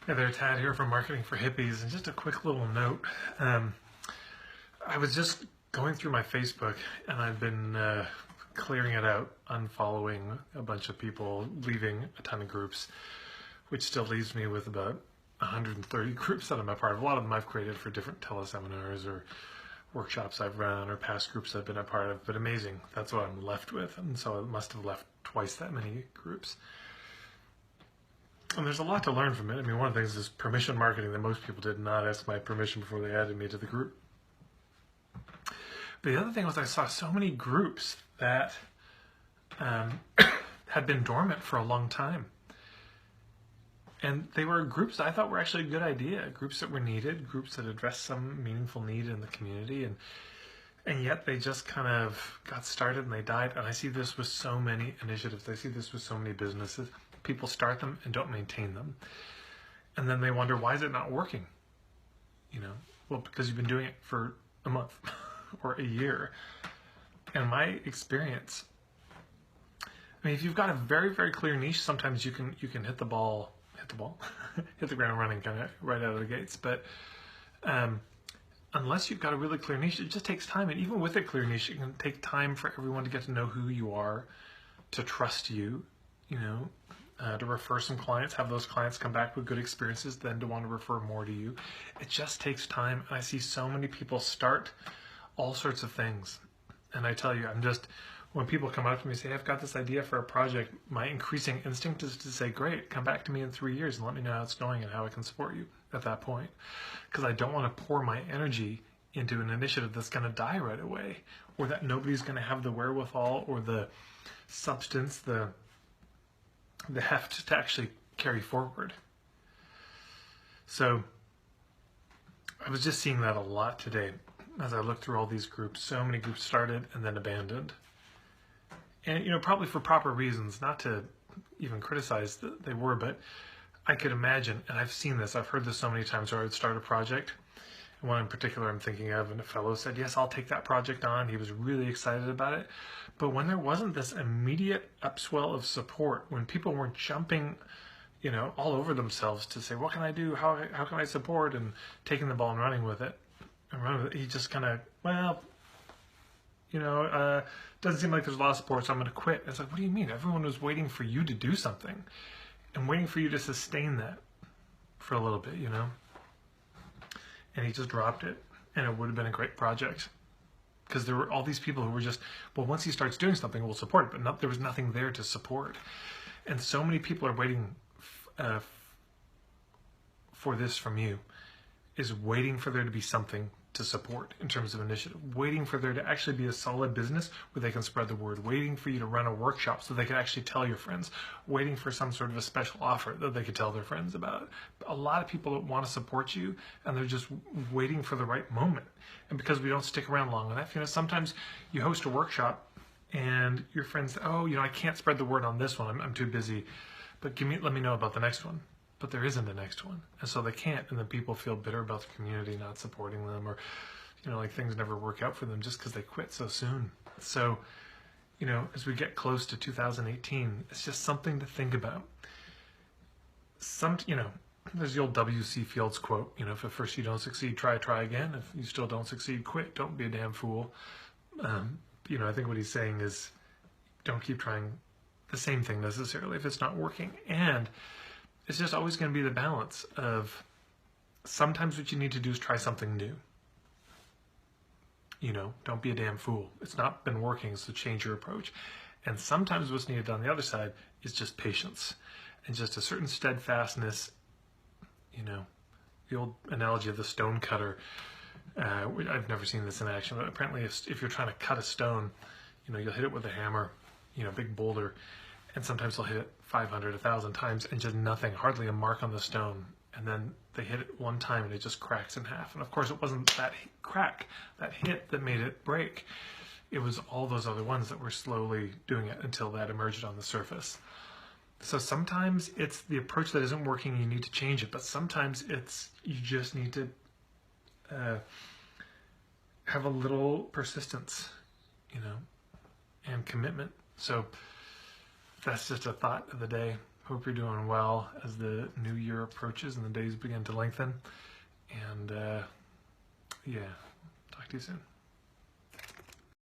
Hey there, Tad here from Marketing for Hippies. And just a quick little note. I was just going through my Facebook and I've been clearing it out, unfollowing a bunch of people, leaving a ton of groups, which still leaves me with about 130 groups that I'm a part of. A lot of them I've created for different teleseminars or workshops I've run or past groups I've been a part of. But amazing, that's what I'm left with. And so I must have left twice that many groups. And there's a lot to learn from it. I mean, one of the things is permission marketing that most people did not ask my permission before they added me to the group. But the other thing was I saw so many groups that had been dormant for a long time. And they were groups I thought were actually a good idea, groups that were needed, groups that addressed some meaningful need in the community. And yet they just kind of got started and they died. And I see this with so many initiatives. I see this with so many businesses. People start them and don't maintain them. And then they wonder, why is it not working? You know, well, because you've been doing it for a month or a year. And my experience, I mean, if you've got a very, very clear niche, sometimes you can hit the ground running kind of right out of the gates. But unless you've got a really clear niche, it just takes time. And even with a clear niche, it can take time for everyone to get to know who you are, to trust you, you know, to refer some clients, have those clients come back with good experiences, then to want to refer more to you. It just takes time. And I see so many people start all sorts of things. And I tell you, when people come up to me and say, I've got this idea for a project, my increasing instinct is to say, great, come back to me in 3 years and let me know how it's going and how I can support you at that point. Because I don't want to pour my energy into an initiative that's going to die right away, or that nobody's going to have the wherewithal or the substance, the heft to actually carry forward. So I was just seeing that a lot today as I looked through all these groups. So many groups started and then abandoned. And, you know, probably for proper reasons, not to even criticize that they were, but I could imagine, and I've seen this, I've heard this so many times where I would start a project. And one in particular I'm thinking of, and a fellow said, yes, I'll take that project on. He was really excited about it. But when there wasn't this immediate upswell of support, when people weren't jumping, you know, all over themselves to say, what can I do? How can I support? And taking the ball and running with it. He just kind of, well, you know, doesn't seem like there's a lot of support, so I'm going to quit. It's like, what do you mean? Everyone was waiting for you to do something and waiting for you to sustain that for a little bit, you know? And he just dropped it, and it would have been a great project. Because there were all these people who were just, well, once he starts doing something, we'll support it. But there was nothing there to support. And so many people are waiting for this from you, is waiting for there to be something to support in terms of initiative, waiting for there to actually be a solid business where they can spread the word, waiting for you to run a workshop so they can actually tell your friends, waiting for some sort of a special offer that they could tell their friends about. A lot of people want to support you, and they're just waiting for the right moment. And because we don't stick around long enough, you know, sometimes you host a workshop and your friends say, oh, you know, I can't spread the word on this one. I'm too busy, but let me know about the next one. But there isn't a next one. And so they can't. And then people feel bitter about the community not supporting them, or, you know, like things never work out for them just because they quit so soon. So, you know, as we get close to 2018, it's just something to think about. You know, there's the old W.C. Fields quote, you know, if at first you don't succeed, try again. If you still don't succeed, quit. Don't be a damn fool. You know, I think what he's saying is don't keep trying the same thing necessarily if it's not working. And it's just always going to be the balance of sometimes what you need to do is try something new. You know, don't be a damn fool. It's not been working, so change your approach. And sometimes what's needed on the other side is just patience and just a certain steadfastness. You know, the old analogy of the stone cutter. I've never seen this in action, but apparently if you're trying to cut a stone, you know, you'll hit it with a hammer, you know, big boulder, and sometimes they'll hit it 500, 1,000 times and just nothing, hardly a mark on the stone. And then they hit it one time and it just cracks in half. And of course it wasn't that crack, that hit that made it break. It was all those other ones that were slowly doing it until that emerged on the surface. So sometimes it's the approach that isn't working, you need to change it. But sometimes you just need to have a little persistence, you know, and commitment. So that's just a thought of the day. Hope you're doing well as the new year approaches and the days begin to lengthen. And yeah, talk to you soon.